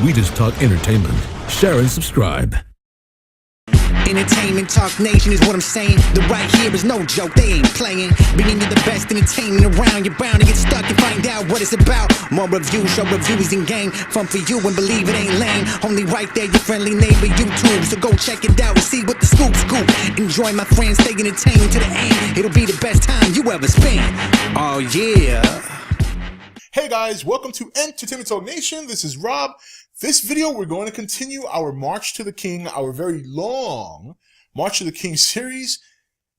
We just talk entertainment. Share and subscribe. Entertainment Talk Nation is what I'm saying. The right here is no joke, they ain't playing. Bringing you the best entertainment around. You're bound to get stuck and find out what it's about. More reviews, show reviews and game. Fun for you and believe it ain't lame. Only right there, your friendly neighbor YouTube. So go check it out and see what the scoop. Enjoy my friends, stay entertained to the end. It'll be the best time you ever spend. Oh yeah. Hey guys, welcome to Entertainment Talk Nation. This is Rob. This video, we're going to continue our March to the King, our very long March to the King series.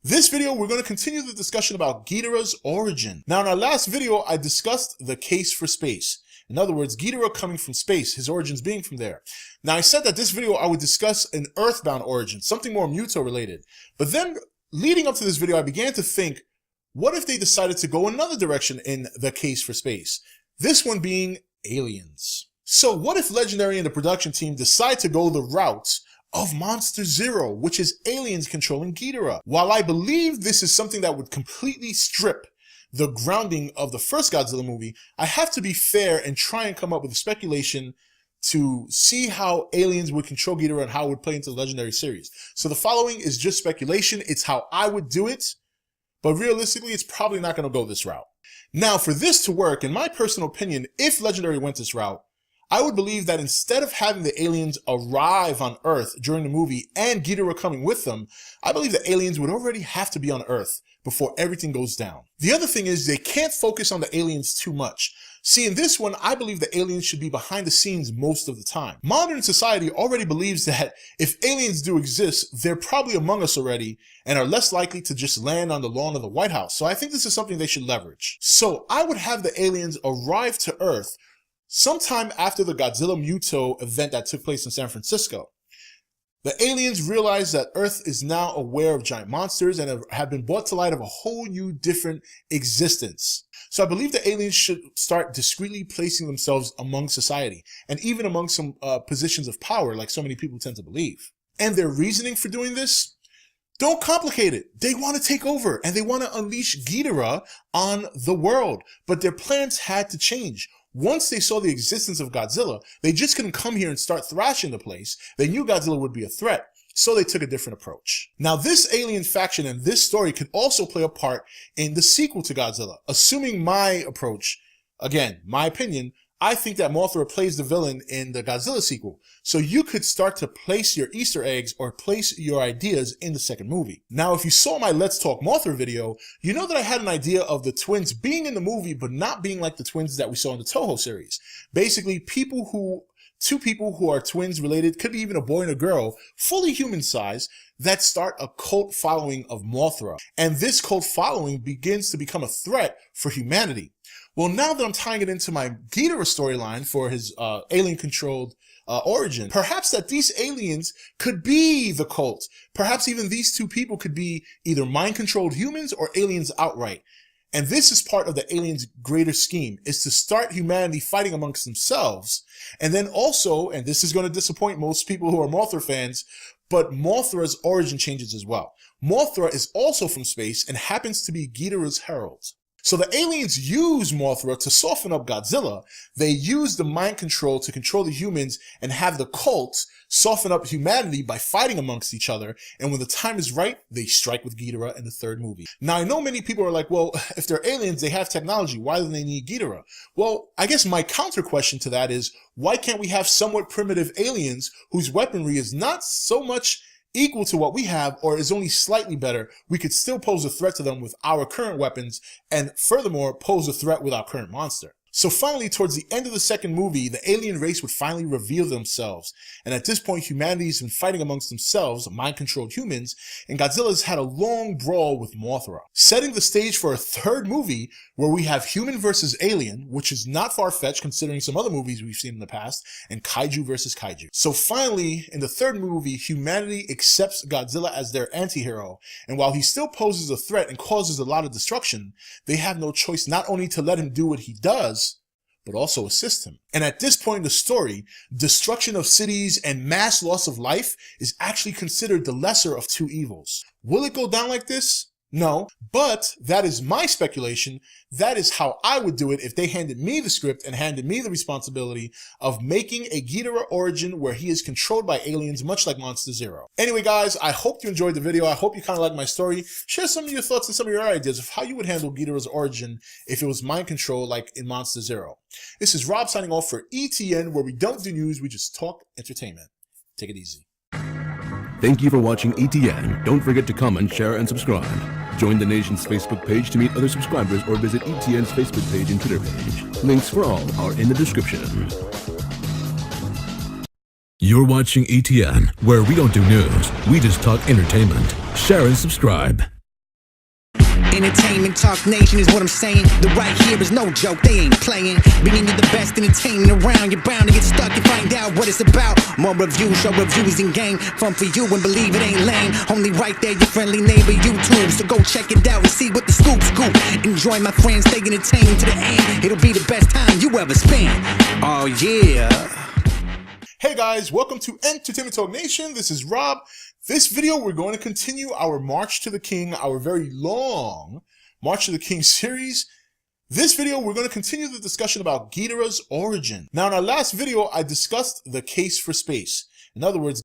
This video, we're going to continue the discussion about Ghidorah's origin. Now, in our last video, I discussed the case for space. In other words, Ghidorah coming from space, his origins being from there. Now, I said that this video, I would discuss an earthbound origin, something more Muto related. But then, leading up to this video, I began to think, what if they decided to go another direction in the case for space? This one being aliens. So what if Legendary and the production team decide to go the route of Monster Zero, which is aliens controlling Ghidorah? While I believe this is something that would completely strip the grounding of the first Godzilla movie, I have to be fair and try and come up with a speculation to see how aliens would control Ghidorah and how it would play into the Legendary series. So the following is just speculation. It's how I would do it, but realistically, it's probably not going to go this route. Now, for this to work, in my personal opinion, if Legendary went this route, I would believe that instead of having the aliens arrive on Earth during the movie and Ghidorah coming with them, I believe the aliens would already have to be on Earth before everything goes down. The other thing is they can't focus on the aliens too much. See, in this one, I believe the aliens should be behind the scenes most of the time. Modern society already believes that if aliens do exist, they're probably among us already and are less likely to just land on the lawn of the White House. So I think this is something they should leverage. So I would have the aliens arrive to Earth sometime after the Godzilla Muto event that took place in San Francisco. The aliens realize that Earth is now aware of giant monsters and have been brought to light of a whole new different existence. So I believe the aliens should start discreetly placing themselves among society and even among some positions of power like so many people tend to believe. And their reasoning for doing this? Don't complicate it. They want to take over and they want to unleash Ghidorah on the world. But their plans had to change. Once they saw the existence of Godzilla, they just couldn't come here and start thrashing the place. They knew Godzilla would be a threat, so they took a different approach. Now, this alien faction and this story could also play a part in the sequel to Godzilla. Assuming my approach, again, my opinion, I think that Mothra plays the villain in the Godzilla sequel. So you could start to place your Easter eggs or place your ideas in the second movie. Now, if you saw my Let's Talk Mothra video, you know that I had an idea of the twins being in the movie, but not being like the twins that we saw in the Toho series. Basically, two people who are twins related, could be even a boy and a girl, fully human size, that start a cult following of Mothra. And this cult following begins to become a threat for humanity. Well, now that I'm tying it into my Ghidorah storyline for his alien-controlled origin, perhaps that these aliens could be the cult. Perhaps even these two people could be either mind-controlled humans or aliens outright. And this is part of the aliens' greater scheme, is to start humanity fighting amongst themselves. And then also, and this is going to disappoint most people who are Mothra fans, but Mothra's origin changes as well. Mothra is also from space and happens to be Ghidorah's herald. So the aliens use Mothra to soften up Godzilla. They use the mind control to control the humans and have the cults soften up humanity by fighting amongst each other. And when the time is right, they strike with Ghidorah in the third movie. Now, I know many people are like, well, if they're aliens, they have technology. Why do they need Ghidorah? Well, I guess my counter question to that is, why can't we have somewhat primitive aliens whose weaponry is not so much equal to what we have or is only slightly better? We could still pose a threat to them with our current weapons and furthermore pose a threat with our current monster. So finally, towards the end of the second movie, the alien race would finally reveal themselves. And at this point, humanity's been fighting amongst themselves, mind-controlled humans, and Godzilla's had a long brawl with Mothra, setting the stage for a third movie where we have human versus alien, which is not far-fetched considering some other movies we've seen in the past, and kaiju versus kaiju. So finally, in the third movie, humanity accepts Godzilla as their anti-hero, and while he still poses a threat and causes a lot of destruction, they have no choice not only to let him do what he does, but also assist him. And at this point in the story, destruction of cities and mass loss of life is actually considered the lesser of two evils. Will it go down like this? No, but that is my speculation. That is how I would do it if they handed me the script and handed me the responsibility of making a Ghidorah origin where he is controlled by aliens, much like Monster Zero. Anyway, guys, I hope you enjoyed the video. I hope you kind of like my story. Share some of your thoughts and some of your ideas of how you would handle Ghidorah's origin if it was mind control like in Monster Zero. This is Rob signing off for ETN, where we don't do news, we just talk entertainment. Take it easy. Thank you for watching ETN. Don't forget to comment, share, and subscribe. Join the nation's Facebook page to meet other subscribers or visit ETN's Facebook page and Twitter page. Links for all are in the description. You're watching ETN, where we don't do news, we just talk entertainment. Share and subscribe. Entertainment Talk Nation is what I'm saying. The right here is no joke, they ain't playing. Bringing you the best entertainment around. You're bound to get stuck and find out what it's about. More reviews, show reviews in game. Fun for you and believe it ain't lame. Only right there, your friendly neighbor YouTube. So go check it out and see what the scoop's scoop. Enjoy my friends, stay entertained to the end. It'll be the best time you ever spend. Oh yeah. Hey guys, welcome to Entertainment Talk Nation. This is Rob. This video, we're going to continue our March to the King, our very long March to the King series. This video, we're going to continue the discussion about Ghidorah's origin. Now, in our last video, I discussed the case for space. In other words,